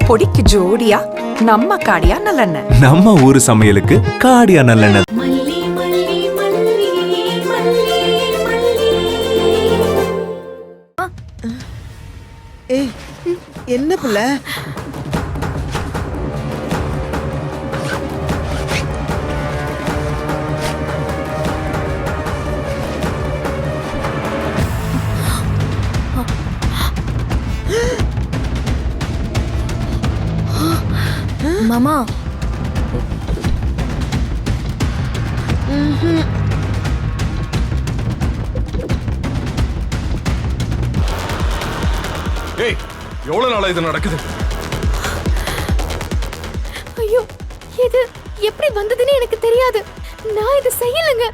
பொடிக்கு ஜோடியா நம்ம காடியா நல்லெண்ணெய். நம்ம ஊரு சமையலுக்கு காடியா நல்லெண்ணெய். ஏய் என்ன புள்ள? மாமா ஏய் எவ்வளவு நாளா இது நடக்குது? ஐயோ இது எப்படி வந்ததுன்னு எனக்கு தெரியாது. நான் இது செய்யலங்க.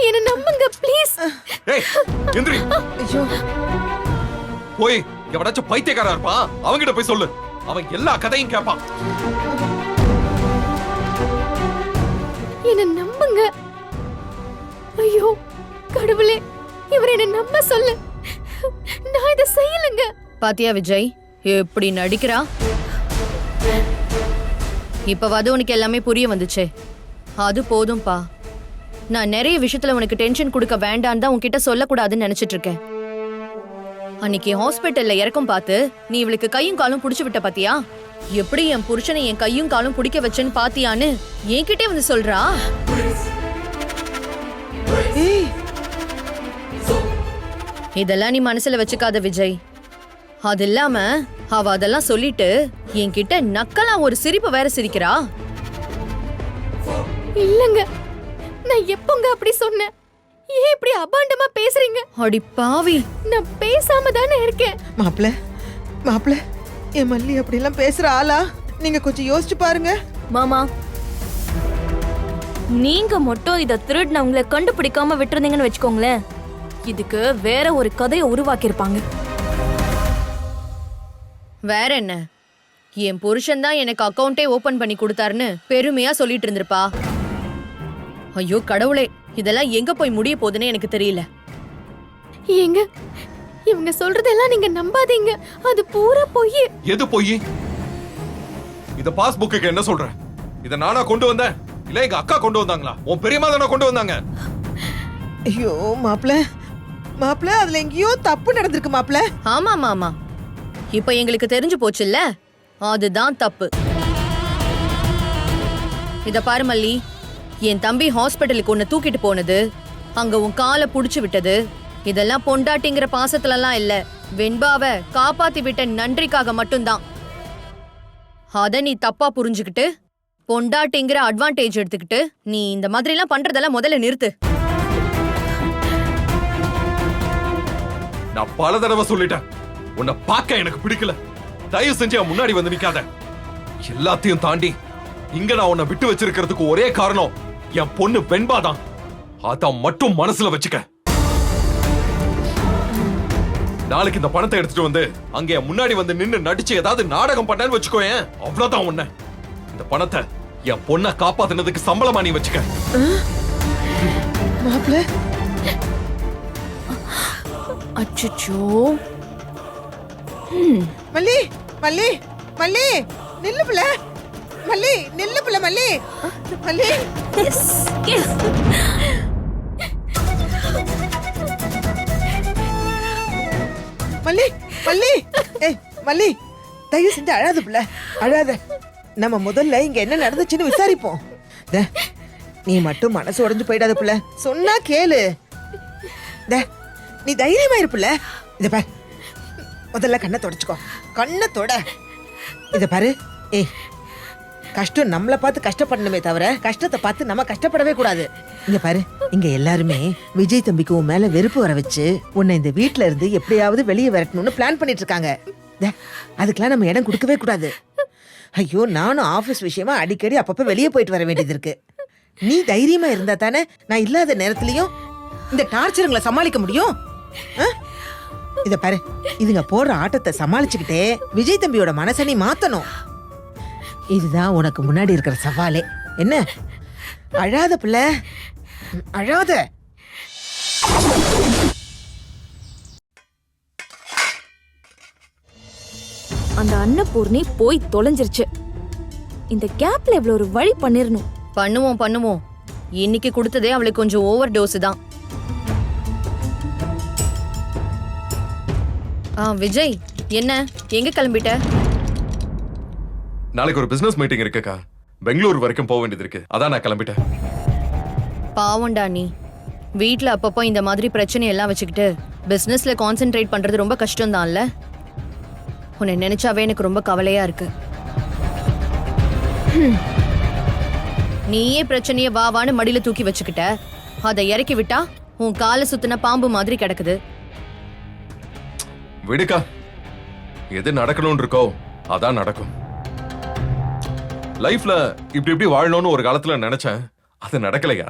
என்ன நம்புங்க ப்ளீஸ். ஏய் எந்திரி. ஐயோ போய் எவனாச்சும் பைத்தியக்காரா இருப்பான் அவங்கிட்ட போய் சொல்லு. அவன் எல்லா கதையும் கேட்பான். என்ன நம்புங்க. ஐயோ கடவுளே இவர் என்ன நம்ப சொல்லு. நான் இதை செய்யலங்க. பாத்தியா விஜய் எப்படி நடிக்கிறா? இப்பவாது உனக்கு எல்லாமே புரிய வந்துச்சே, அது போதும்பா. நான் நிறைய விஷயத்துல உனக்கு டென்ஷன் கொடுக்க வேண்டான்னு தான் உன்கிட்ட சொல்லக்கூடாதுன்னு நினைச்சிட்டு இருக்கேன். அன்னைக்கு ஹாஸ்பிட்டல்ல இறக்கம் பார்த்து நீ இவளுக்கு கையும் காலும் புடிச்சு விட்ட பாத்தியா? எப்படி என் புருஷனை என் கையும் காலும் பிடிக்க வச்சேன்னு பாத்தியான்னு என்கிட்டே வந்து சொல்றா. இதெல்லாம் நீ மனசுல வச்சுக்காத விஜய். அது இல்லாம அவ அதெல்லாம் சொல்லிட்டு என்கிட்ட நக்கலா ஒரு சிரிப்பு வேற சிரிக்கிறா. இல்லங்க நான் எப்பங்க அப்படி சொன்னேன்? ஏன் இப்படி அபாண்டமா பேசுறீங்க? அடி பாவி, நான் பேசாம தானே இருக்கேன். மாப்பிள்ள என் மல்லி அப்படிலாம் பேசுற ஆளா? நீங்க கொஞ்சம் யோசிச்சு பாருங்க. மாமா நீங்க மட்டும் இத திருடினவங்களை கண்டுபிடிக்காம விட்டுருந்தீங்கன்னு வச்சுக்கோங்களேன், இதுக்கு வேற ஒரு கதையை உருவாக்கியிருப்பாங்க. வேற என்ன, என் புருஷன் தான் எனக்கு அக்கவுண்டே ஓபன் பண்ணி கொடுத்தாருன்னு பெருமையா சொல்லிட்டு இருந்திருப்பா. ஐயோ கடவுளே, இதெல்லாம் எங்க போய் முடிய போகுதுன்னு எனக்கு தெரியல. ஏங்க இவங்க சொல்றதெல்லாம் நீங்க நம்பாதீங்க. அது பூரா பொய். எது பொய்? இத பாஸ்புக்கு என்ன சொல்ற? இத நானா கொண்டு வந்தேன் இல்ல எங்க அக்கா கொண்டு வந்தாங்களா? உன் பெரியம்மா தானே கொண்டு வந்தாங்க. ஐயோ மாப்பிள்ள அதுல எங்கேயோ தப்பு நடந்திருக்கு மாப்பிள்ள. ஆமா ஆமா, இப்ப எங்களுக்கு தெரிஞ்சு போச்சுல்ல, அதுதான் தப்பு. இத பாரு மல்லி, என் தம்பி ஹாஸ்பிட்டலுக்கு உன்னை தூக்கிட்டு போனது, அங்க உன் காலை புடிச்சு விட்டது, இதெல்லாம் பொண்டாட்டிங்கிற பாசத்துலலாம் இல்ல, வெண்பாவை காப்பாத்தி விட்ட நன்றிக்காக மட்டும்தான். அத நீ தப்பா புரிஞ்சுக்கிட்டு பொண்டாட்டிங்கிற அட்வான்டேஜ் எடுத்துக்கிட்டு நீ இந்த மாதிரி எல்லாம் பண்றதெல்லாம் முதல்ல நிறுத்து. நான் பல தடவை சொல்லிட்டேன், உன்னை பார்க்க எனக்கு பிடிக்கல. தயவு செஞ்சு முன்னாடி வந்து நிக்காத. எல்லாத்தையும் தாண்டி இங்க நான் உன்னை விட்டு வச்சிருக்கிறதுக்கு ஒரே காரணம் என் பொண்ணு வெண்பாதான். அதான் மட்டும் மனசுல வச்சுக்க. நாளைக்கு இந்த பணத்தை எடுத்துட்டு வந்து அங்க என் முன்னாடி வந்து நின்னு நடிச்சு ஏதாவது நாடகம் பண்ணேன்னு வச்சுக்கோயேன், அவ்வளவுதான் உன்னை. இந்த பணத்தை என் பொண்ணை காப்பாத்தினதுக்கு சம்பளமா நீ வச்சுக்க. மாப்பிள்ள அச்சச்சோ. மல்லி மல்லி மல்லி நில்லு புள்ள. மல்லி நில்லு புள்ள. மல்லி மல்லி எஸ் எஸ். மல்லி மல்லி ஏய் மல்லி தயவு செஞ்சு அழாத புள்ள, அழாத. நம்ம முதல்ல இங்க என்ன நடந்துச்சுன்னு விசாரிப்போம். நீ மட்டும் மனசு உடைஞ்சு போயிடாத புள்ள, சொன்னா கேளு. நீ தைரியமா இருப்புல. இத பாரு, முதல்ல கண்ணை தொடச்சுக்கோ. கண்ணை தொட. இத பாரு, ஏய் கஷ்டம் நம்மளை பார்த்து கஷ்டப்படணுமே தவிர கஷ்டத்தை பார்த்து நம்ம கஷ்டப்படவே கூடாது. இங்க பாரு, இங்க எல்லாருமே விஜய் தம்பிக்கு உன் மேல வெறுப்பு வர வச்சு உன்னை இந்த வீட்டுல இருந்து எப்படியாவது வெளியே விரட்டணும்னு பிளான் பண்ணிட்டு இருக்காங்க. அதுக்கெல்லாம் நம்ம இடம் கொடுக்கவே கூடாது. ஐயோ, நானும் ஆபீஸ் விஷயமா அடிக்கடி அப்பப்ப வெளியே போயிட்டு வர வேண்டியது இருக்கு. நீ தைரியமா இருந்தா தானே நான் இல்லாத நேரத்திலயும் இந்த டார்ச்சருங்களை சமாளிக்க முடியும். இத பாரு, இதுங்க போடுற ஆட்டத்தை சமாளிச்சுக்கிட்டே விஜய் தம்பியோட மனசை நீ மாத்தணும். இதுதான் உனக்கு முன்னாடி இருக்கிற சவாலே. என்ன அழாத பிள்ளை, அழாத. அந்த அன்னபூர்ணி போய் தொலைஞ்சிருச்சு. இந்த கேப்ல இவ்வளவு ஒரு வழி பண்ணிரணும். பண்ணுவோம். இன்னைக்கு கொடுத்ததே அவளுக்கு கொஞ்சம் ஓவர் டோஸ் தான். விஜய், என்ன எங்க கிளம்பிட்ட? நாளைக்கு ஒரு பிசினஸ் மீட்டிங் இருக்குக்கா. பெங்களூர் வரைக்கும் போக வேண்டியது இருக்கு. அதான் நான் கிளம்பிட்டேன். பாவண்டா நீ. வீட்ல அப்பப்போ இந்த மாதிரி பிரச்சனை எல்லாம் வச்சுக்கிட்டு பிசினஸ்ல கான்சென்ட்ரேட் பண்றது ரொம்ப கஷ்டம் தான்ல. உன்னை நினைச்சாவே எனக்கு ரொம்ப கவலையா இருக்கு. நீயே பிரச்சனைய வான்னு மடியில தூக்கி வச்சுக்கிட்ட. அதை இறக்கி விட்டா உன் காலை சுத்தின பாம்பு மாதிரி கிடக்குது. விடுக்கா, எது நடக்கணும்னு இருக்கோ அதான் நடக்கும். லைஃப்ல இப்படி வாழணும்னு ஒரு காலத்துல நினைச்சேன். அது நடக்கலையா?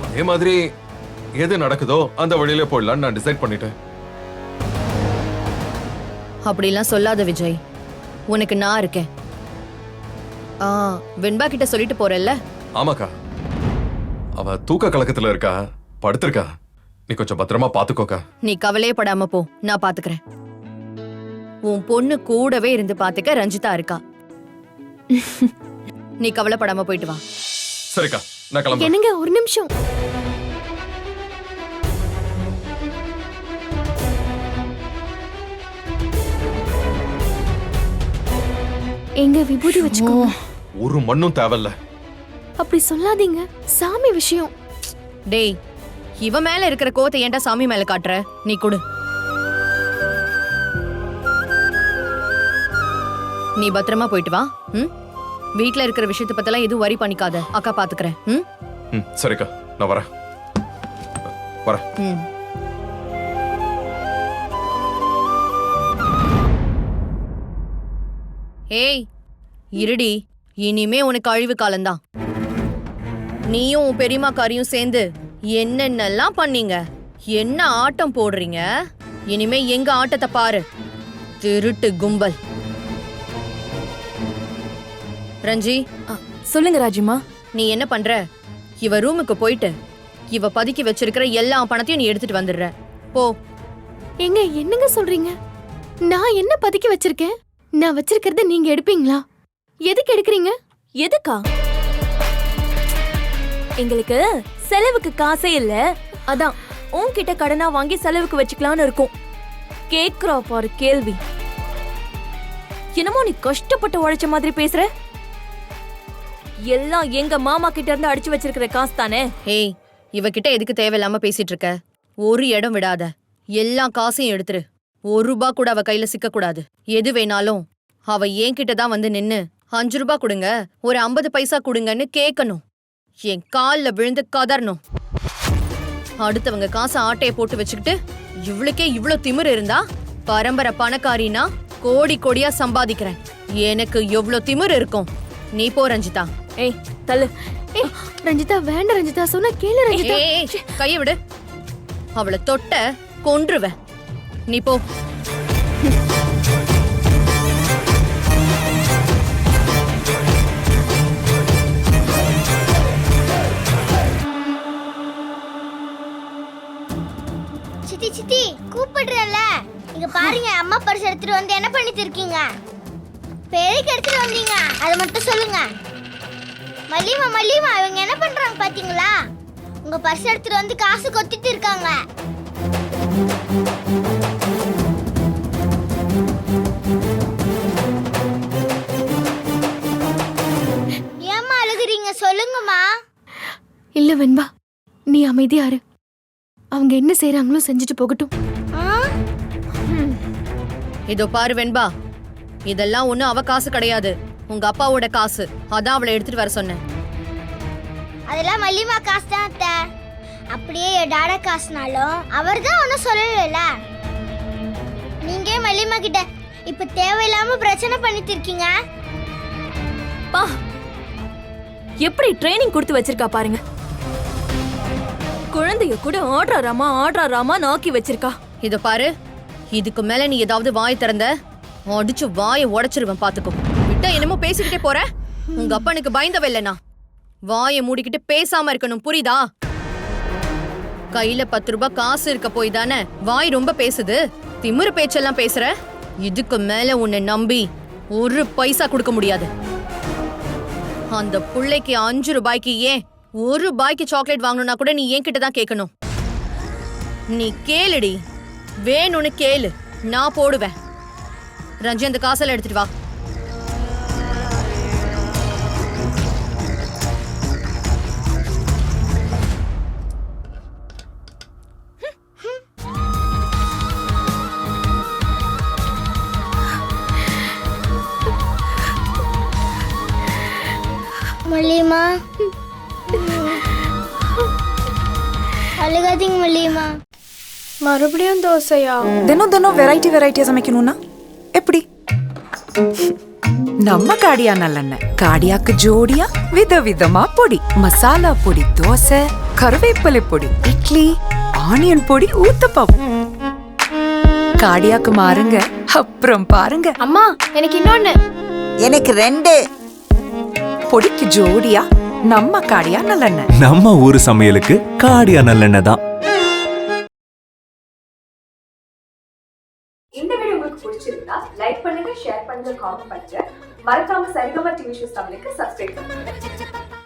அதே மாதிரி எது நடக்குதோ அந்த வழியில போயிடலான்னு நான் டிசைட் பண்ணிட்டேன். அப்படிலாம் சொல்லாத விஜய். உனக்கு நான் இருக்கேன். வெண்பா கிட்ட சொல்லிட்டு போறல்ல? ஆமாக்கா, அவ தூக்க கலக்கத்துல இருக்கா, படுத்திருக்கா. நீ கொஞ்சம் பத்திரமா பாத்துக்கோக்கா. நீ கவலையே படாம போ, நான் பாத்துக்கிறேன். உன் பொண்ணு கூடவே இருந்து பாத்துக்க ரஞ்சிதா இருக்கா. நீ கவலைப்படாம போயிட்டு வா. சரிக்கா, நான் கிளம்புறேன். என்னங்க ஒரு நிமிஷம். எங்க விபூதி வச்சுக்கோ. ஒரு மண்ணும் தேவையில்ல. அப்படி சொல்லாதீங்க, சாமி விஷயம். டேய், இவ மேல இருக்கிற கோத்தை ஏன்டா சாமி மேல காட்டுற? நீ கொடு. நீ பத்திரமா போயிட்டு வா. வீட்ல இருக்கிற விஷயத்தை பத்தெல்லாம் எதுவும் வரி பண்ணிக்காத. அக்கா பாத்துக்கிறேன். சரிக்கா, நான் வரேன். ஏய் இருடி, இனிமே உனக்கு அழிவு காலம்தான். நீயும் உன் பெரியம்மா காரியும் சேர்ந்து என்னென்னலாம் பண்ணீங்க, என்ன ஆட்டம் போடுறீங்க. இனிமே எங்க ஆட்டத்தை பாரு, திருட்டு கும்பல். ரஞ்சி, சொல்லுங்க ராஜிமா. நீ என்ன பண்ற? இவ ரூமுக்கு போயிட்டு இவ பதுக்கி வச்சிருக்கிற எல்லா பணத்தையும் நீ எடுத்துட்டு வந்துடுற. போ. எங்க என்னங்க சொல்றீங்க? நான் என்ன பதுக்கி வச்சிருக்கேன்? நான் வச்சிருக்கிறத நீங்க எடுப்பீங்களா? எதுக்கு எடுக்கிறீங்க? எதுக்கா? எங்களுக்கு செலவுக்கு காசே இல்ல, அதான் உன்கிட்ட கடனா வாங்கி செலவுக்கு வச்சுக்கலான்னு இருக்கும். கேக்குறா பாரு கேள்வி. என்னமோ நீ கஷ்டப்பட்டு உழைச்ச மாதிரி பேசுற. எல்லாம் எங்க மாமா கிட்ட இருந்து அடிச்சு வச்சிருக்கிற காசு தானே. ஏய், இவகிட்ட எதுக்கு தேவையில்லாம பேசிட்டு இருக்க? ஒரு இடம் விடாத, எல்லா காசையும் எடுத்துரு. ₹1 கூட அவ கையில சிக்க கூடாது. எது வேணாலும் அவ என்கிட்ட தான் வந்து நின்னு ₹5 கொடுங்க, ஒரு 50 பைசா கொடுங்கன்னு கேட்கணும். என் கால்ல விழுந்து கதறணும். அடுத்தவங்க காசை ஆட்டைய போட்டு வச்சுக்கிட்டு இவளுக்கே இவ்ளோ திமிரு இருந்தா, பரம்பரை பணக்காரினா கோடி கோடியா சம்பாதிக்கிறேன், எனக்கு எவ்ளோ திமிரு இருக்கும். நீ போ ரஞ்சிதா. ஏய் தள்ளு. ஏய் ரஞ்சிதா, வேண்டாம் ரஞ்சிதா, சொன்னா கேளு ரஞ்சிதா. ஏய், கைய விடு. அவளை தொட்ட கொன்றுவேன். நீ போ. சித்தி சித்தி கூப்பிடுறல, இங்க பாருங்க, அம்மா பர்ஸ் எடுத்துட்டு வந்து என்ன பண்ணிட்டு இருக்கீங்க? பேருக்கு எடுத்துட்டு வந்தீங்க, அதை மட்டும் சொல்லுங்க. மல்லிமா இவங்க என்ன பண்றாங்க பாத்தீங்களா? உங்க பர்ஸ் எடுத்துட்டு வந்து காசு கொத்திட்டு இருக்காங்க. ஏம்மா அழுகுறீங்க? சொல்லுங்கம்மா. இல்ல வெண்பா, நீ அமைதியா இரு. அவங்க என்ன செய்யறாங்களோ செஞ்சுட்டு போகட்டும். இதோ பாரு வெண்பா, இதெல்லாம் ஒண்ணு அவ காசு கிடையாது, உங்க அப்பாவோட காசு. அதான் அவளை எடுத்துட்டு வர சொன்னேன். அதெல்லாம் மல்லிமா காசு தான் அத்தை. அப்படியே டாடா காசுனாலும் அவர் தான் ஒன்றும் சொல்லல. நீங்க மல்லிமா கிட்ட இப்ப தேவையில்லாம பிரச்சனை பண்ணிட்டு இருக்கீங்க. பா, எப்படி ட்ரைனிங் கொடுத்து வச்சிருக்கா பாருங்க. குழந்தைய கூட ஆடுறாராமா நாக்கி வச்சிருக்கா. இதோ பாரு, இதுக்கு மேல நீ ஏதாவது வாய் திறந்த அடிச்சு வாயை உடைச்சிருவேன், பாத்துக்கோ. விட்டா என்னமோ பேசிக்கிட்டே போற. உங்க அப்பனுக்கு பயந்தவ இல்லனா? வாயை மூடிக்கிட்டு பேசாம இருக்கணும், புரியுதா? கையில ₹10 காசு இருக்க போய் தானே வாய் ரொம்ப பேசுது. திமிரு பேச்செல்லாம் பேசுற. இதுக்கு மேல உன்னை நம்பி ஒரு பைசா கொடுக்க முடியாது. அந்த புள்ளைக்கு 5 ரூபாய்க்கு ஏன் 1 ரூபாய்க்கு சாக்லேட் வாங்கணும்னா கூட நீ என்கிட்ட தான் கேட்கணும். நீ கேளுடி, வேணும்னு கேளு, நான் போடுவேன். ரஞ்சி அந்த காசெல்லாம் எடுத்துட்டு வா. மல்லிமா அழுகாதீங்க மல்லிமா. மறுபடியும் தோசையா? தினம் தினம் வெரைட்டியா சமைக்கணும்னா எப்படி? நம்ம காடியா நல்லெண்ணெய். காடியாக்கு ஜோடியா விதவிதமா பொடி. மசாலா பொடி, தோசை, கருவேப்பிலை பொடி, இட்லி, ஆனியன் பொடி, ஊத்தப்பம். காடியாக்கு மாறுங்க, அப்புறம் பாருங்க. அம்மா எனக்கு இன்னொன்னு. எனக்கு 2. பொடிக்கு ஜோடியா நம்ம காடியா நல்லெண்ணெய். நம்ம ஊரு சமையலுக்கு காடியா நல்லெண்ணெய் தான். இந்த வீடியோ உங்களுக்கு பிடிச்சிருந்தா லைக் பண்ணுங்க, ஷேர் பண்ணுங்க, காமெண்ட் பண்ணுங்க. மறக்காம சரிகமா டிவி ஷோஸ் தமிழுக்கு சப்ஸ்கிரைப் பண்ணுங்க.